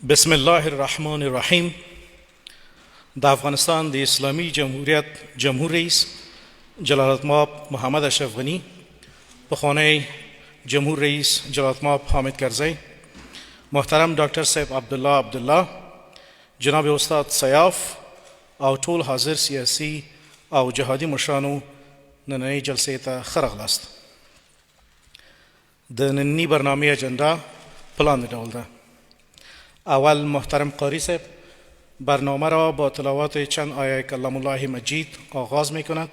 بسم الله الرحمن الرحیم. د افغانستان د اسلامی جمهوریت جمهور رئیس جلال المآب محمد اشرف غنی، پخوانی جمهور رئیس جلال المآب حامد کرزی، محترم ډاکټر صاحب عبدالله، جناب استاد سیاف او ټول حاضر سیاسي او جهادي مشرانو، نننۍ جلسې ته ښه راغلاست. د نننۍ برنامې اجنډا په لاندې ډول ده. اول محترم قاری صاحب برنامه را با تلاوت چند آیه کلام الله مجید آغاز می کند.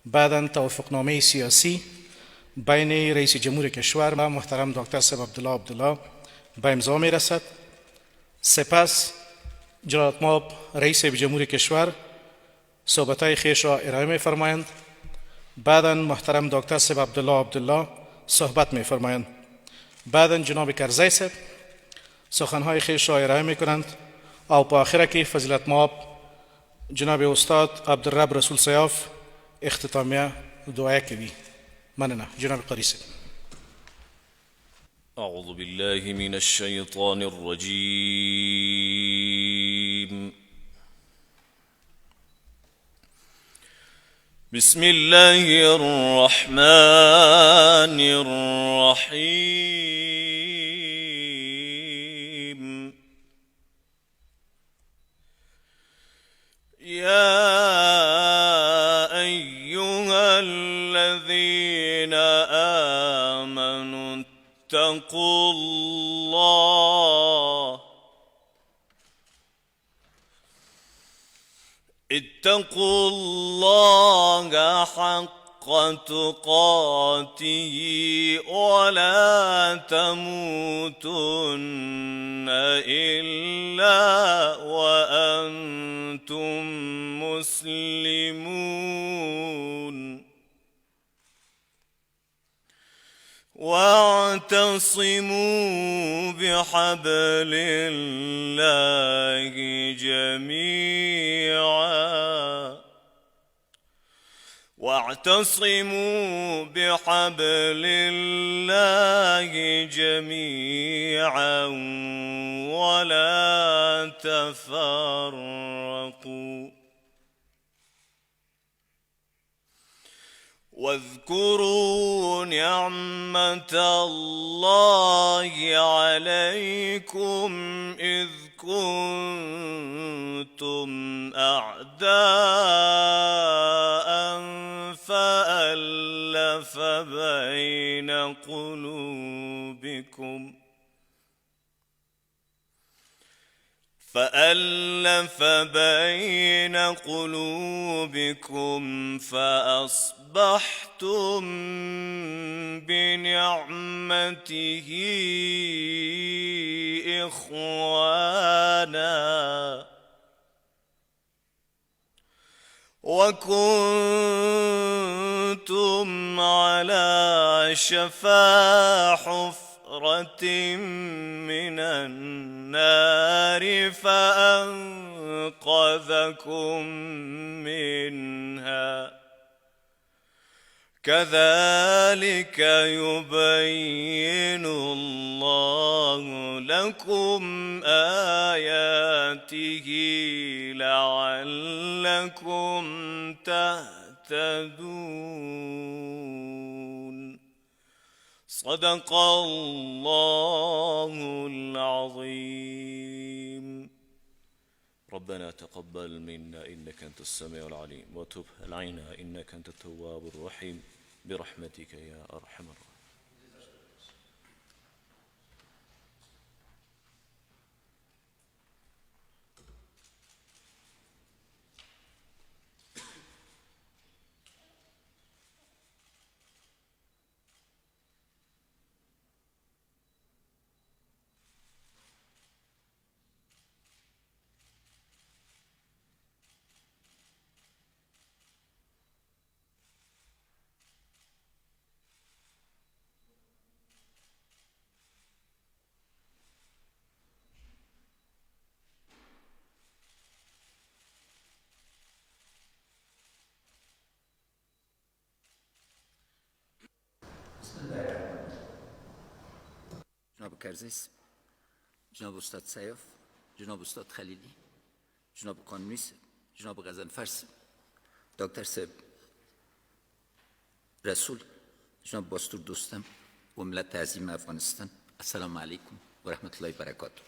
بعدا توافقنامه سیاسی بین رئیس جمهور کشور و محترم دکتر صاحب عبدالله به امضا می رسد. سپس جلال المآب رئیس جمهور کشور صحبتهای خویش را ارائه می فرمایند. بعدا محترم دکتر صاحب عبدالله صحبت می فرمایند. بعدا جناب کرزی صاحب سخنهای خویش را ارائه می کنند او په آخره کې فضیلت مآب جناب استاد عبدالرب رسول سیاف اختتامیه دعا کوي. مننه. جناب قاری صاحب. أعوذ بالله من الشيطان الرجيم. بسم الله الرحمن الرحيم. يا أيها الذين آمنوا اتقوا الله حق تقاته ولا تموتن إلا وأنتم مسلمون. واعتصموا بحبل الله جميعا ولا تفرقوا. واذكروا نعمة الله عليكم إذ كنتم أعداء فألف بين قلوبكم فأصبحتم بنعمته إخوانا وكنتم على شفا حفرة من النار فأنقذكم منها. كذلك يبين الله لكم آياته لعلكم تهتدون. صدق الله العظيم. ربنا تقبل منا إنك أنت السميع العليم وتب علينا إنك أنت التواب الرحيم برحمتك يا أرحم الراحمين. جناب کرزی. جناب استاد سیاف، جناب استاد خلیلی، جناب قانونی صاحب، جناب غضنفر صاحب، دکتر صاحب رسول، جناب باستور دوستم و ملت عظیم افغانستان، السلام علیکم و رحمت الله و برکاته.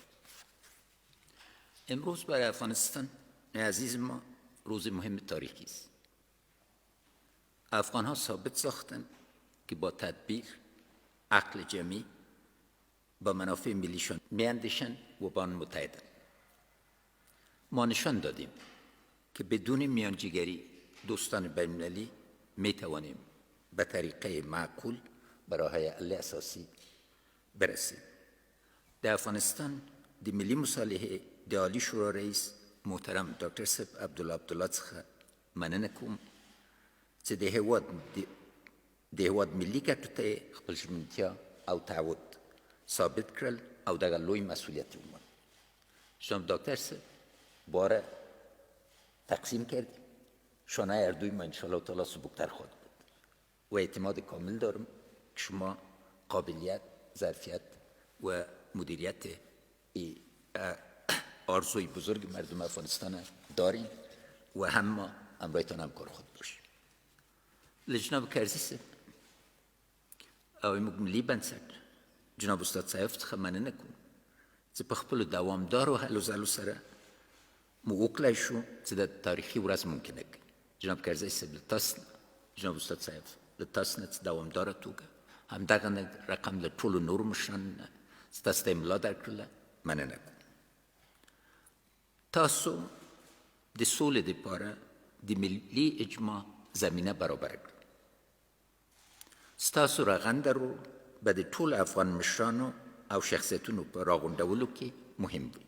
امروز برای افغانستان عزیز ما روز مهم تاریخی است. افغان ها ثابت ساختند که با تدبیر، عقل جمعی با منافع ملیشان میاندیشند و با آن متحدند. ما نشان دادیم که بدون میانجیگری دوستان بین‌المللی می توانیم به طریقه معقول به راه‌های حل اساسی برسیم. در افغانستان د ملی مصالحه د عالی شورا رئیس محترم دکتر صاحب عبدالله څخه مننه کوم چې د هېواد ملي ګټو ته خپل ژمنتیا او تعهد ثابت کړل او دغه لوی مسئولیت ومنل. جناب دکتر صاحب باره تقسیم کردیم، شانه هر دوی ما انشاءالله تعالی سبکتر خواهد بود و اعتماد کامل دارم که شما قابلیت، ظرفیت و مدیریت آرزوی بزرگ مردم افغانستان داریم و هم ما همراهتان همکار خود باشیم. لجناب کرزی صاحب او موږ ملي بنسټ جناب استاد سیاف څخه مننه کوم چې په خپلو دوامدارو هلو ځلو سره موږ وکړلی شو چې د تاریخي ورځ ممکنه کړي. جناب کرزی صاحب له تاسو نه، جناب استاد سیاف له تاسو نه چې دوامداره توګه همدغه رقم له ټولو نورو مشرانو نه چې تاسو ته یې ملا درکړله مننه کوم. تاسو د سولې دپاره د ملي اجماع زمینه برابره کړه. ستاسو رغنده رول به د ټولو افغان مشرانو او شخصیتونو په راغونډولو کې مهم وي.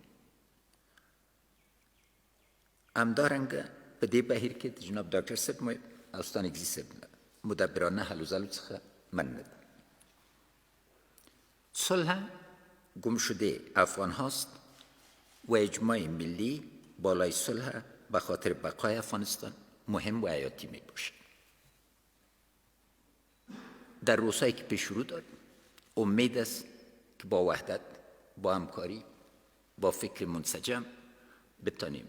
همدارنګه په دې بهیر کې د جناب ډاکټر صاحب او ستانکزي صاحب مدبرانه هلو ځلو څخه مننه ده. صلح گمشده افغان هاست و اجماع ملی بالای صلح به خاطر بقای افغانستان مهم و حیاتی می باشد. در روزهایی که پیش رو داریم امید است که با وحدت، با همکاری، با فکر منسجم بتانیم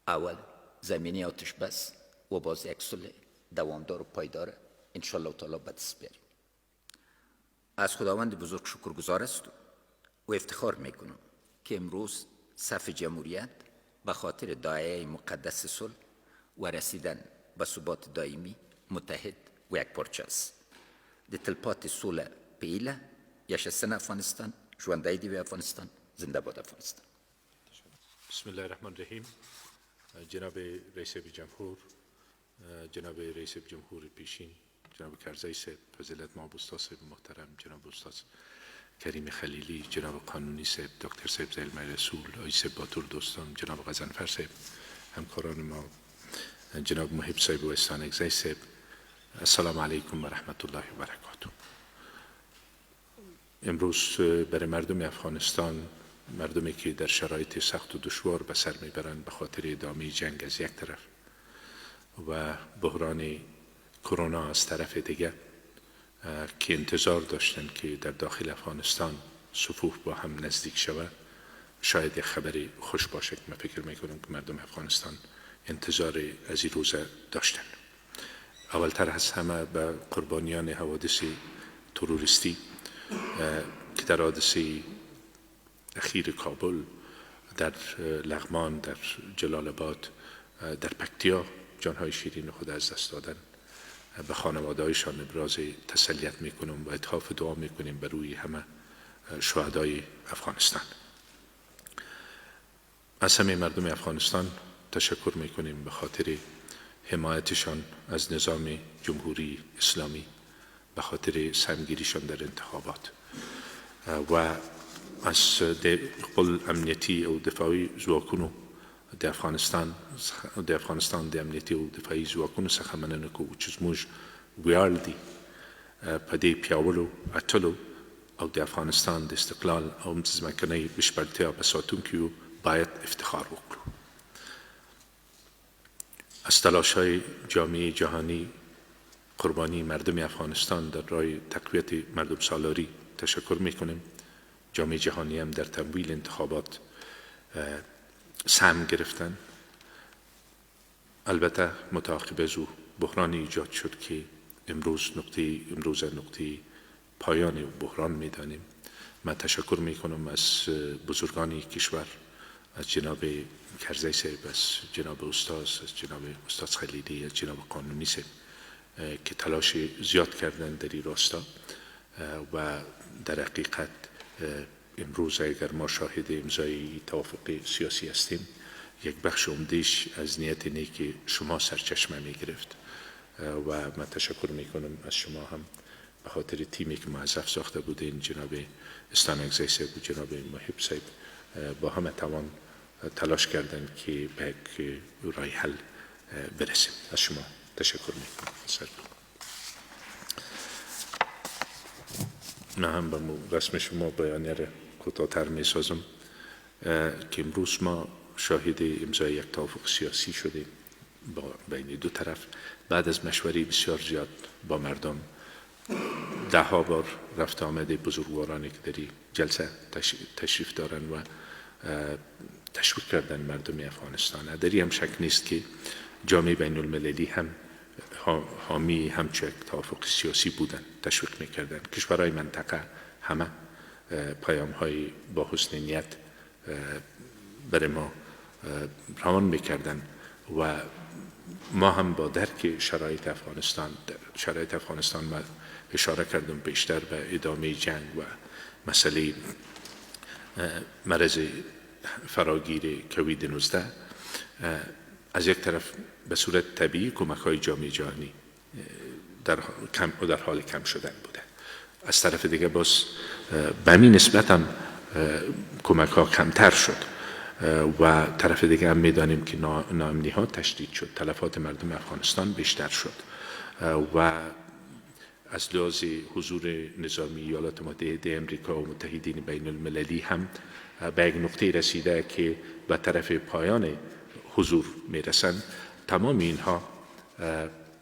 اول زمینی آتش بس و باز یک صلح دوامدار و پایدار انشاءالله تعالی به دست بیاریم. از خداوند بزرگ شکرگزار است و افتخار میکنم که امروز صف جمهوریت به خاطر داعیه مقدس صلح و رسیدن به ثبات دائمی متحد و یکپارچه است. د تلپاتې سوله په هیله یشستن افغانستان، ژوندی دې وي افغانستان، زنده باد افغانستان. بسم الله الرحمن الرحیم. جناب رئیس جمهور، جناب رئیس جمهور پیشین جناب کرزی صاحب، فضیلت مآب استاد صاحب محترم، جناب استاد کریم خلیلی، جناب قانونی صاحب، دکتر صاحب زلمه رسول، آقای صاحب باطور دوستان، جناب غضنفر صاحب، همکاران ما، جناب محب صاحب و استانکزی صاحب، السلام علیکم و رحمت الله و برکاته. امروز برای مردم افغانستان، مردمی که در شرایط سخت و دشوار به سر میبرند به خاطر ادامه جنگ از یک طرف و بحران کرونا از طرف دیگر، که انتظار داشتند که در داخل افغانستان صفوف با هم نزدیک شود، شاید یک خبری خوش باشه که من فکر میکنم که مردم افغانستان انتظار از این روزه داشتند. اولتر از همه به قربانیان حوادث تروریستی که در حادثه اخیر کابل، در لغمان، در جلال آباد، در پکتیا جانهای شیرین خود از دست دادن، به خانواده‌هایشان ابراز تسلیت میکنم و اتحاف دعا میکنیم بر روی همه شهدای افغانستان. از همه مردم افغانستان تشکر میکنیم به خاطر حمایتشان از نظام جمهوری اسلامی، به خاطر سهمگیریشان در انتخابات و از خپل امنیتی او دفاعي ځواکونو د افغانستان د امنیتي او دفاعي ځواکونو څخه مننه کوو چې زموږ ویاړ دی په دې پیاوړو اتلو او د افغانستان د استقلال او ځمکنۍ بشپړتیا په ساتونکیو باید افتخار وکړو. از تلاش‌های جامعه جهانی قربانی مردم افغانستان در راه تقویت مردم سالاری تشکر میکنیم جامعه جهانی هم در تمویل انتخابات سهم گرفتن. البته متعاقب از او بحرانی ایجاد شد که امروز نقطه پایان بحران میدانیم. من تشکر میکنم از بزرگان کشور، از جناب کرزی صاحب، از جناب استاد خلیلی، از جناب قانونی صاحب که تلاش زیاد کردن در این راستا و در حقیقت امروز اگر ما شاهد امضای توافق سیاسی هستیم، یک بخش عمده‌اش از نیت نیک شما سرچشمه می گرفت و من تشکر می کنم از شما هم به خاطر تیمی که موظف ساخته بودین، جناب استانگزی صاحب و جناب محب صاحب با همه توان تلاش کردن که به یک راه حل برسیم. از شما تشکر می کنم. من هم به رسم شما بیانیه را کوتاه‌تر می سازم که امروز ما شاهد امضای یک توافق سیاسی شدیم بین دو طرف بعد از مشوره بسیار زیاد با مردم. ده ها بار رفت آمده بزرگوارانی که در این جلسه تشریف دارن و تشویق کردن مردم افغانستان. در این هم شک نیست که جامعه بین المللی هم حامی همچون یک توافق سیاسی بودن، تشویق میکردن. کشورهای منطقه همه پیام های با حسن نیت برای ما روان میکردن و ما هم با درک شرایط افغانستان ما اشاره کردم بیشتر به ادامه جنگ و مسئله مرض فراگیر کووید 19 از یک طرف به صورت طبیعی کمک های جامعه جهانی در حال کم شدن بوده، از طرف دیگه باز به همین نسبت هم کمک ها کمتر شد و طرف دیگه هم میدانیم که ناامنی ها تشدید شد، تلفات مردم افغانستان بیشتر شد و از لحاظ حضور نظامی ایالات متحده امریکا و متحدین بین المللی هم به یک نقطه رسیده که به طرف پایان حضور میرسند. تمام اینها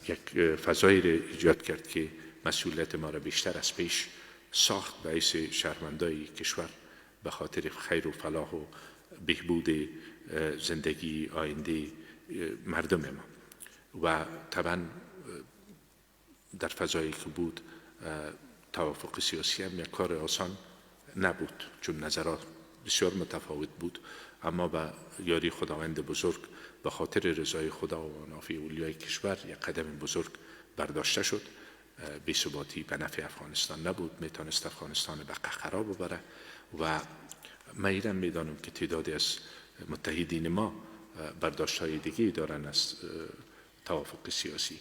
یک فضایی را ایجاد کرد که مسئولیت ما را بیشتر از پیش ساخت باعث شهروندای کشور به خاطر خیر و فلاح و بهبود زندگی آینده مردم ما و طبعا در فضایی که بود توافق سیاسی هم یک کار آسان نبود چون نظرات بسیار متفاوت بود، اما با یاری خداوند بزرگ به خاطر رضای خدا و نافع اولیای کشور یک قدم بزرگ برداشته شد. بی‌ثباتی به نفع افغانستان نبود، میتونست افغانستان به قهقرا ببره و من ایران میدانم که تعدادی از متحدین ما برداشت‌های دیگه دارن از توافق سیاسی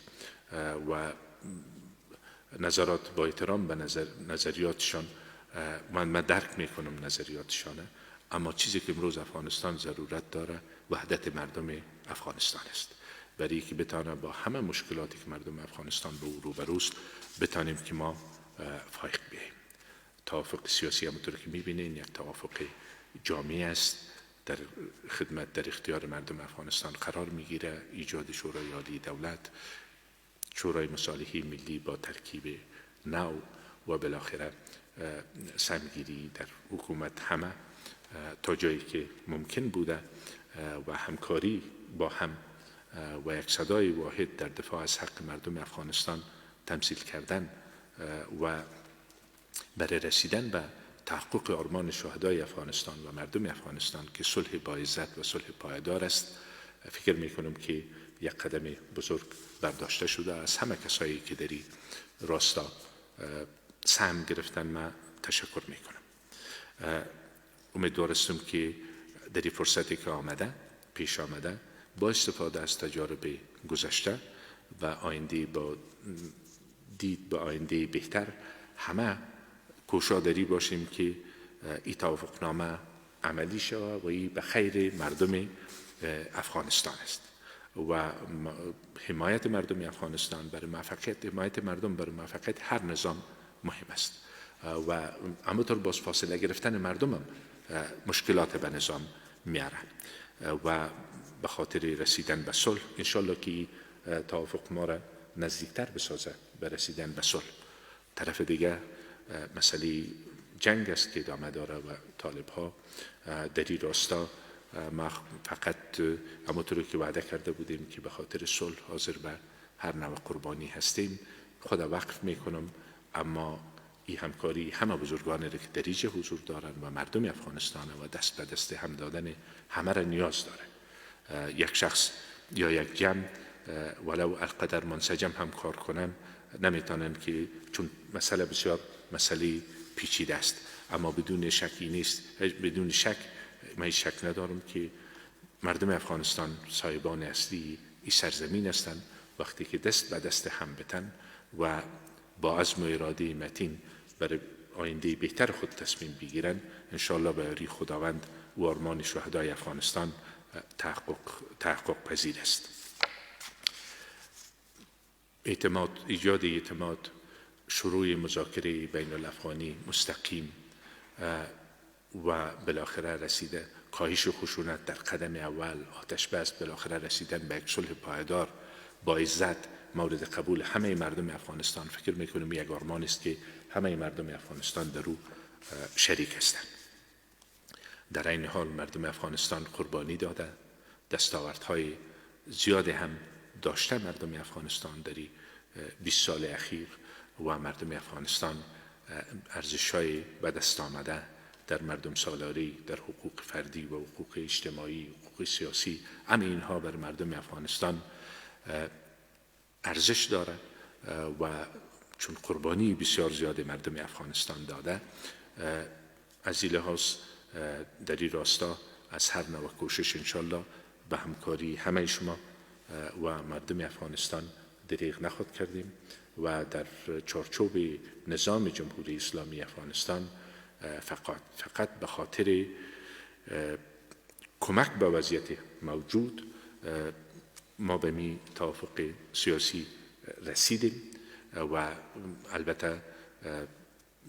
و نظرات با احترام به نظریاتشان من درک میکنم نظریاتشانه، اما چیزی که امروز افغانستان ضرورت داره وحدت مردم افغانستان است، برای که بتانه با همه مشکلاتی که مردم افغانستان به او روبروست بتانیم که ما فایق بیاییم. توافق سیاسی همونطور که میبینین یک توافق جامعی است، در خدمت در اختیار مردم افغانستان قرار میگیره. ایجاد شورای عالی دولت، شورای مصالحه ملی با ترکیب نو و بالاخره سهمگیری در حکومت همه تا جایی که ممکن بوده و همکاری با هم و یک صدای واحد در دفاع از حق مردم افغانستان تمثیل کردن و برای رسیدن به تحقق آرمان شهدای افغانستان و مردم افغانستان که صلح با عزت و صلح پایدار است، فکر میکنم که یک قدم بزرگ برداشته شده. از همه کسایی که در این راستا سهم گرفتن من تشکر میکنم. امیدوارستم که در این فرصتی که پیش آمده با استفاده از تجارب گذشته و آینده با دید به آینده بهتر همه کوشادری باشیم که این توافقنامه عملی شود و این به خیر مردم افغانستان است و حمایت مردم افغانستان برای موفقیت، حمایت مردم برای موفقیت هر نظام مهم است و همونطور باز فاصله گرفتن مردم هم مشکلات به نظام میاره و به خاطر رسیدن به صلح انشالله که توافق ما را نزدیکتر بسازه به رسیدن به صلح. طرف دیگه مسئله جنگ است که ادامه داره و طالب ها در این راستا ما فقط همونطور که وعده کرده بودیم که به خاطر صلح حاضر به هر نوع قربانی هستیم خود وقف میکنم، اما این همکاری همه بزرگانی که در اینجا حضور دارن و مردم افغانستان و دست به دست هم دادن همه را نیاز داره. یک شخص یا یک جمع ولو القدر منسجم هم کار کنن نمیتونن که، چون مسئله بسیار مسئله پیچیده است، اما بدون شکی نیست، بدون شک من شک ندارم که مردم افغانستان صاحبان اصلی این سرزمین هستند. وقتی که دست به دست هم بتن و با عزم و اراده متین برای آینده بهتر خود تصمیم بگیرن، انشاءالله به یاری خداوند و آرمان شهدای افغانستان تحقق پذیر است. ایجاد اعتماد، شروع مذاکره بین الافغانی مستقیم و بالاخره رسیده، کاهش خشونت در قدم اول، آتش بس، بالاخره رسیدن به یک صلح پایدار با عزت مورد قبول همه مردم افغانستان. فکر میکنم یک آرمان است که همه مردم افغانستان در او شریک هستند. در این حال مردم افغانستان قربانی داده، دستاوردهای زیاد هم داشته مردم افغانستان در 20 سال اخیر و مردم افغانستان ارزش‌های به دست آمده در مردم سالاری، در حقوق فردی و حقوق اجتماعی، حقوق سیاسی، همه اینها بر مردم افغانستان ارزش داره و چون قربانی بسیار زیاد مردم افغانستان داده، از این لحاظ در این راستا از هر نوع کوشش انشالله به همکاری همه شما و مردم افغانستان دریغ نخواهد کردیم و در چارچوب نظام جمهوری اسلامی افغانستان فقط به خاطر کمک به وضعیت موجود ما به می توافق سیاسی رسیدیم و البته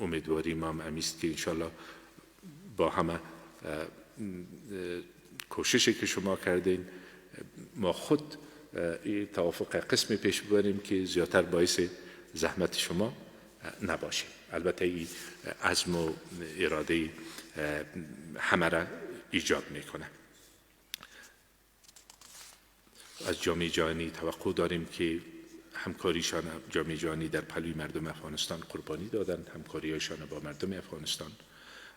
امیدواری ما امیست که انشالله با همه کوششی که شما کردین ما خود توافق قسمی پیش ببریم که زیادتر باعث زحمت شما نباشه. البته این عزم و اراده همه را ایجاد میکنه. از جامعه جهانی توقع داریم که همکاریشان، جامعه جهانی در پلوی مردم افغانستان قربانی دادند، همکاریشان با مردم افغانستان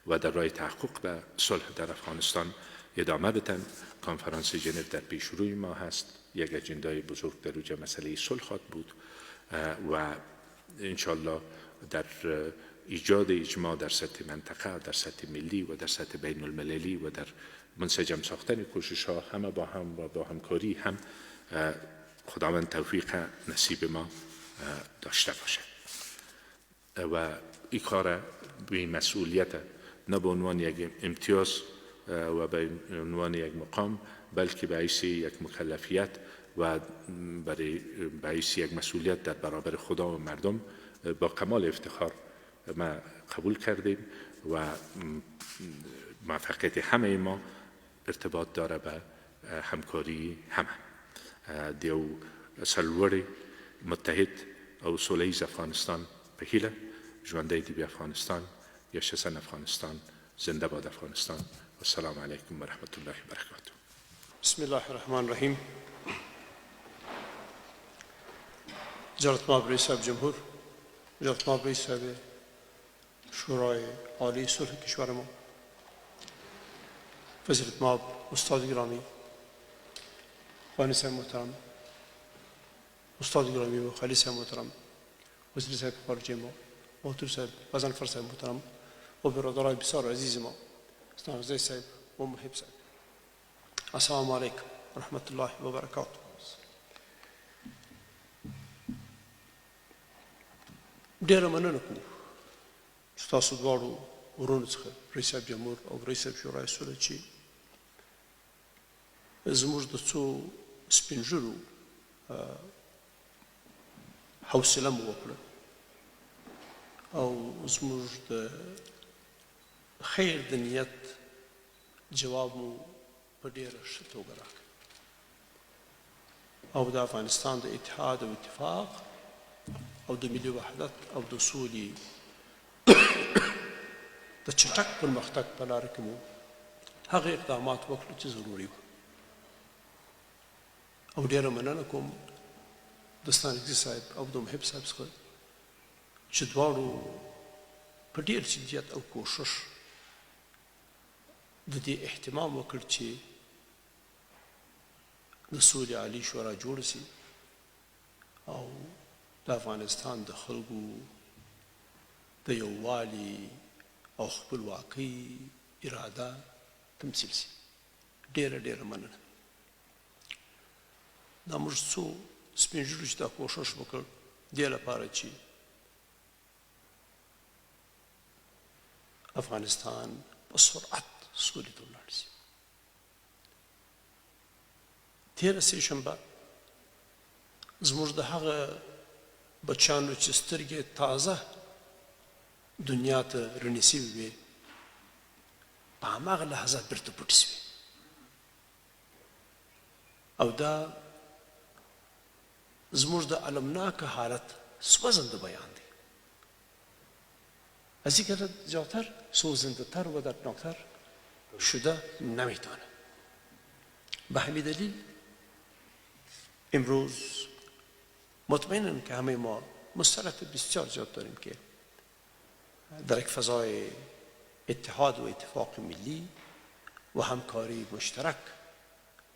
و در راه تحقق به صلح در افغانستان ادامه بدن. کنفرانس ژنو در پیش روی ما هست، یک اجندای بزرگ در اوجه مسئله صلح خواهد بود و انشالله در ایجاد اجماع در سطح منطقه، در سطح ملی و در سطح بین المللی و در منسجم ساختن کوشش ها همه با هم و با همکاری هم خداوند توفیق نصیب ما داشته باشه و این کار به مسئولیت نه به عنوان یک امتیاز و به عنوان یک مقام، بلکه به حیث یک مکلفیت و به حیث یک مسئولیت در برابر خدا و مردم با کمال افتخار ما قبول کردیم و موفقیت همه ما ارتباط داره به همکاری همه دیو سلوری متحد او سولیز افغانستان بهیله جوانده دی افغانستان یا شسن افغانستان زنده باد افغانستان و السلام علیکم و رحمت الله و برکاته. بسم الله الرحمن الرحیم. جلالت مآب رئیس جمهور، جلالت مآب رئیس شورای عالی صلح کشور ما، وزیرت مآب استاد گرامی، خانه صاحب محترم، استاد گرامی و خالی صاحب محترم، وزیر صاحب خارجه ما، محتور صاحب غضنفر صاحب محترم و برادرای بسیار عزیز ما، استاد صاحب و محب صاحب، السلام علیکم و رحمت الله و برکاته. ډیره مننه کوو ستاسو دواړو ورونو څخه رئیس صاحب جمهور او رئیس صاحب شورای صلح چې زموږ د څو سپین ږیرو حوصله مو وکړه او زموږ د خیر د نیت جواب مو په ډیره ښه توګه راکړ او د افغانستان د اتحاد او اتفاق او د ملي وحدت او د سولې د چټک پرمختګ په لاره کې مو هغه اقدامات وکړو چې ضروري وو. او ډېره مننه کوم د ستانکزي صاحب او د محب صاحب څخه چې دواړو په ډېر جدیت او کوشش د دې اهتمام وکړ چې د سولې عالي شورا جوړ سي او د افغانستان د خلکو د یووالي او خپلواکۍ اراده تمثیل سي. ډېره ډېره مننه. دا موږ څو سپین ږیرو چې دا کوشش وکړ دې لپاره چې افغانستان په سرعت سولې ته ولاړ شي. تېره سې شنبه زموږ د هغه بچیانو چې سترګې تازه دنیا ته رڼې سوي وې په هماغه لحظه بیرته پټې سوې او دا زموږ د المناک حالت سوزنده بیان دی. از اینکه زیادتر سوزنده تر و دردناکتر شده نمیتونه. به همین دلیل امروز مطمئنم که همه ما مستعد بسیار زیاد داریم که در یک فضای اتحاد و اتفاق ملی و همکاری مشترک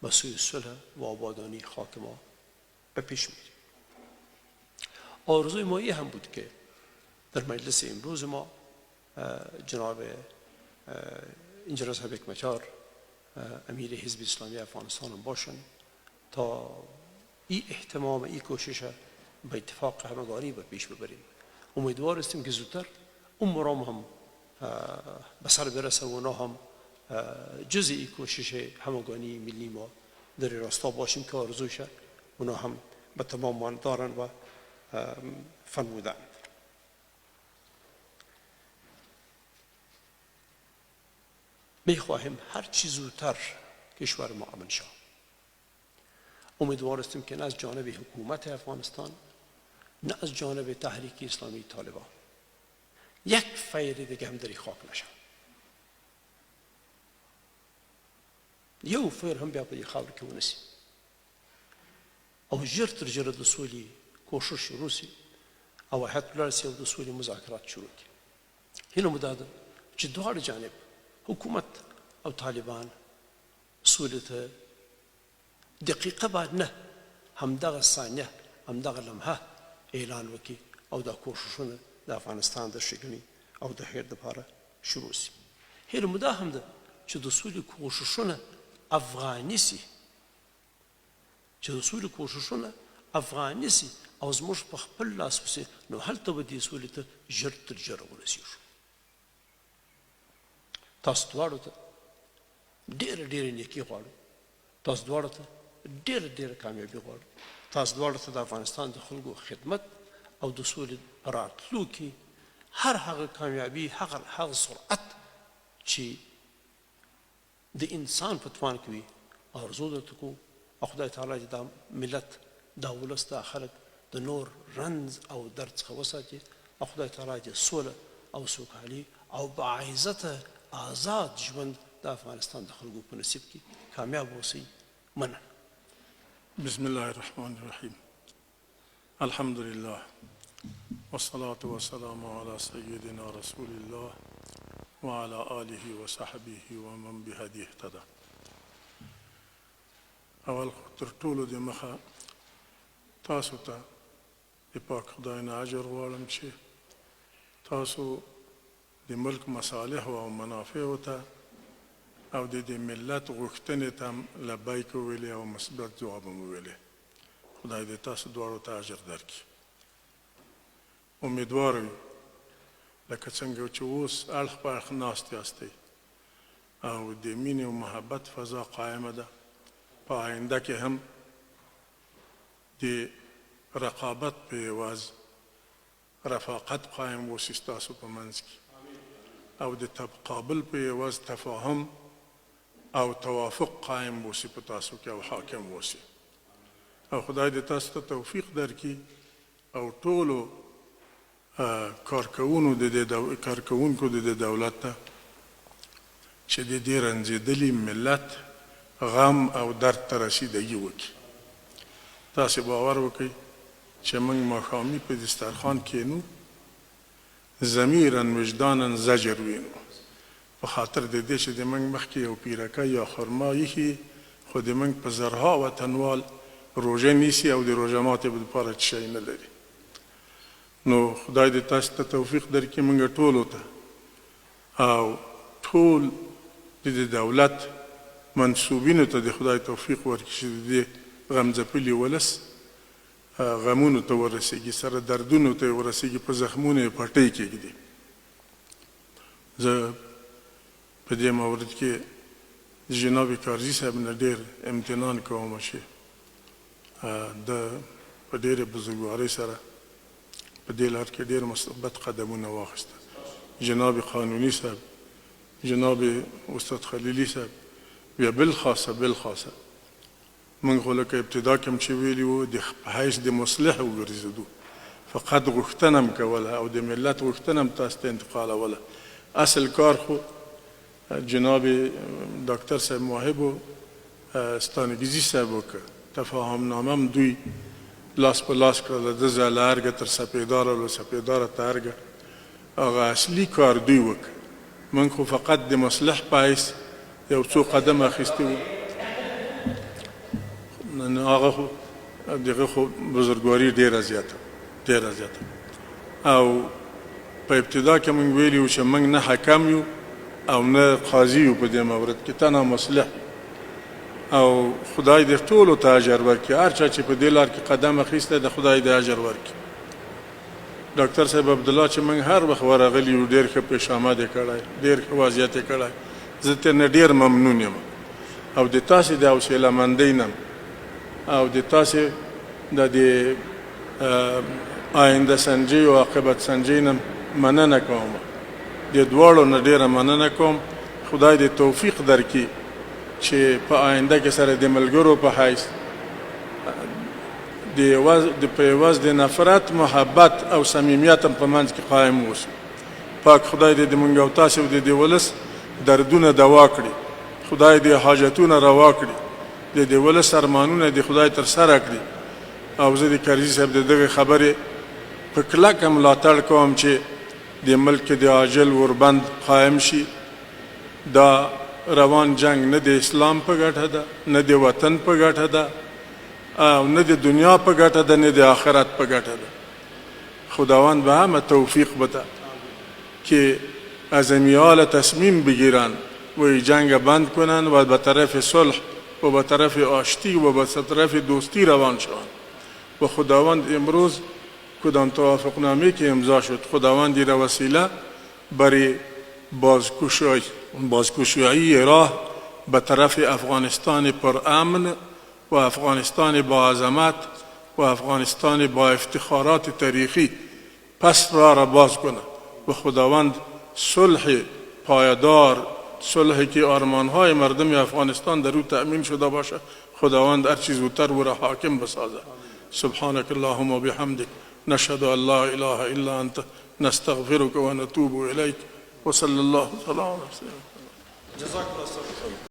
به سوی صلح و آبادانی خاک ما به پیش میریم. آرزوی ما هم بود که در مجلس امروز ما جناب انجینر صاحب حکمتیار امیر حزب اسلامی افغانستان هم باشن تا این اهتمام این کوشش به اتفاق همگانی به پیش ببریم. امیدوار هستیم که زودتر اون مرام هم به سر برسه و اونا هم جزء این کوشش همگانی ملی ما در راستا باشیم که آرزوشه اونا هم به تمام دارن و فرمودن. میخواهیم هر چی زودتر کشور ما امن شود. امیدوار هستیم که نه از جانب حکومت افغانستان نه از جانب تحریک اسلامی طالبان یک فیر دیگه هم در خاک نشد. یو فیر هم بیا په خاور کې ونسی او ژر تر ژره د سولې کوشش شروع سي او حتی ولاړ سي او د سولې مذاکرات شروع کړي. هیله مو دا ده چې دواړه جانب حکومت او طالبان سولې ته دقیقه بعد نه همدغه ثانیه همدغه لمحه اعلان وکړي او دا کوششونه د افغانستان د ښېګڼې او د خیر دپاره شروع سي. هیله مو دا هم ده چې د سولې کوششونه افغاني سي چې د سولې کوششونه افغاني سي او زموږ په خپل لاس وسي نو هلته به دې سولې ته ژر تر ژره ورسېږو. تاسو دواړو ته ډېره ډېره نیکي غواړو. تاسو دواړو ته ډېره ډېره کامیابي غواړو. تاسو دواړو ته د افغانستان د خلکو خدمت او د سولې په راتلو کې هر هغه کامیابي هغه سرعت چې د انسان په توان کې وي آرزو درته کوو او خدای تعالی چې دا ملت دا ولس دا خلک د نور رنځ او درد څخه وساتي او خدای تعالی چې سوله او سوکالي او باعزته آزاد ژوند د افغانستان د خلکو په نصیب کې کامیاب اوسئ. مننه. بسم الله الرحمن الرحيم. الحمد لله والصلاة والسلام على سيدنا رسول الله وعلى آله وصحبه ومن بهديه اهتدى. اول تر ټولو د مخه تاسو ته د پاک خدای نه اجر غواړم چې تاسو د ملک مصالح او منافع ته او د دې ملت غوښتنې ته لبیک وویلې او مثبت ځواب مو ویلې. خدای دې تاسو دواړو ته اجر درکړي. امیدوار یو لکه څنګه چې اوس اړخ په اړخ ناست یاستئ او د مینې او محبت فضا قایمه ده، په آینده کې هم د رقابت په عوض رفاقت قایم اوسي ستاسو په منځ کې او د تقابل په عوض تفاهم او توافق قایم اوسي په تاسو کې او حاکم اوسي. او خدای دې تاسو ته توفیق درکړي او ټولو کارکوونکو د دې دولت ته چې د دې رنځېدلي ملت غم او درد ته رسیدګي وکړي. تاسې باور وکړئ چې موږ ماښامي په دسترخوان کښېنو، ضمیرا وجدانا زجر وینو، په خاطر د دې چې د موږ مخکې یو پیرکه یا خرما ایښي، خو د موږ په زرها وطنوال روژه نیسي او د روژه ماتې دپاره څه شی نه لري. نو خدای دې تاسو ته توفیق درکړي موږ ټولو ته، او ټول د دولت منصوبینو ته د خدای توفیق ورکړي چې د دې غمځپلي ولس غمونو ته ورسېږي، سره دردونو ته ورسېږي، په زخمونو یې پټۍ کېږدي. زه په دې مورد کې جناب کارزي صاحب نه ډېر امتنان کوم چې د په ډېرې بزرګوارۍ سره په دې لار کې ډېر مثبت قدمونه واخیسته. جناب قانوني صاحب، جناب استاد خلیلي صاحب، بیا بالخاصه موږ خو لکه ابتدا کې هم چې ویلي وو په حیث د مصلح وګرځېدو، فقط غوښتنه م کوله او د ملت غوښتنه م تاسو ته انتقالوله. اصل کار خو جناب ډاکټر صاحب موحب و ستانګزي صاحب وکړ. تفاهم نامه م دوی لاس په لاس کړله، د زه له ارګه تر سپېداره له سپېداره ته ارګه، هغه اصلي کار دوی وکړ. موږ خو فقط د مصلح په حیث یو څو قدم اخیستي وو. نو هغه خو دغه خو بزرګواري ډېره زیاته او په ابتدا کې موږ ویلي وو چې موږ نه حکم یو او نه قاضي یو په دې مورد کې، تنها مصلح. او خدای دې ټولو ته اجر ورکړي، هر چا چې په دې لار کې قدم اخیستی د خدای دې اجر ورکړي. ډاکټر صاحب عبدالله چې موږ هر وخت ورغلي یو ډېر ښه پیشامد یې کړی، ډېر ښه وضعیت یې کړی، زه ترنه ډېر ممنون یم. او د تاسې د حوصله مندۍ نه او د تاسې د دې آینده سنجۍ او عاقبت سنجۍ نه مننه کوم، د دواړو نه ډېره مننه کوم. خدای دې توفیق درکړي چې په آینده کې سره د ملګرو په حیث په عوض د نفرت، محبت او صمیمیت هم په منځ کې قایم اوسو. پاک خدای دې د موږ او تاسو د دې ولس دردونه دوا کړي، خدای دې حاجتونه روا کړي، د دې ولس ارمانونه دې خدای تر سره کړي. او زه د کارزي صاحب د دغې خبرې په کلکه ملاتړ کوم چې د ملک کې د عاجل وربند قایم شي. دا روان جنگ نه د اسلام په ګټه ده، نه د وطن په ګټه ده، او نه د دنیا په ګټه ده، نه د آخرت په ګټه ده. خداوند به همه توفیق بده که عزمیال تصمیم بگیرن و جنگ بند کنن و به طرف صلح و به طرف آشتی و به طرف دوستی روان شوند. و خداوند امروز کدام توافقنامه که امضا شد، خداوند را وسیله برای بازگشایی راه به طرف افغانستان پر امن و افغانستان با عظمت و افغانستان با افتخارات تاریخی پس را باز کنه. و خداوند صلح پایدار، صلحی که آرمانهای مردم افغانستان در او تأمین شده باشه، خداوند هر چیز زودتر او را حاکم بسازه. سبحانك اللهم وبحمدك نشهد ان لا اله الا انت نستغفرك ونتوب اليك وصلى الله على سيدنا.